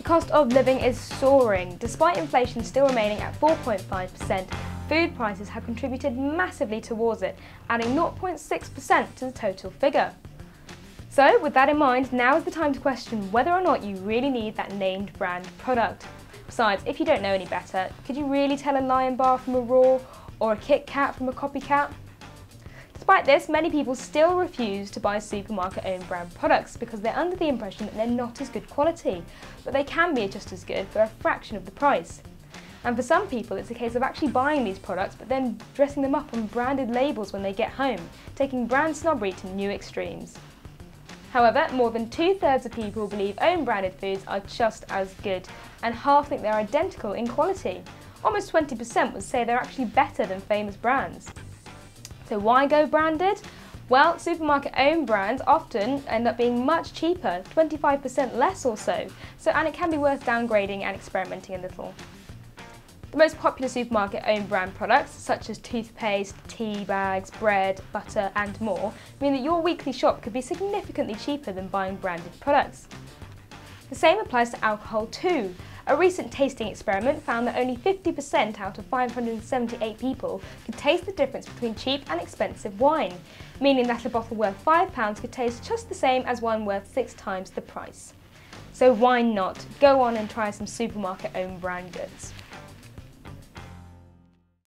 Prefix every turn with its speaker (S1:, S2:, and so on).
S1: cost of living is soaring. Despite inflation still remaining at 4.5%, food prices have contributed massively towards it, adding 0.6% to the total figure. So, with that in mind, now is the time to question whether or not you really need that named brand product. Besides, if you don't know any better, could you really tell a Lion bar from a Raw or a Kit Kat from a copycat? Despite this, many people still refuse to buy supermarket-owned brand products because they're under the impression that they're not as good quality, but they can be just as good for a fraction of the price. And for some people, it's a case of actually buying these products but then dressing them up on branded labels when they get home, taking brand snobbery to new extremes. However, more than 2/3 of people believe own branded foods are just as good, and half think they're identical in quality. Almost 20% would say they're actually better than famous brands. So why go branded? Well, supermarket-owned brands often end up being much cheaper, 25% less or so, and it can be worth downgrading and experimenting a little. The most popular supermarket-owned brand products, such as toothpaste, tea bags, bread, butter and more, mean that your weekly shop could be significantly cheaper than buying branded products. The same applies to alcohol too. A recent tasting experiment found that only 50% out of 578 people could taste the difference between cheap and expensive wine, meaning that a bottle worth £5 could taste just the same as one worth 6 times the price. So why not? Go on and try some supermarket-owned brand goods.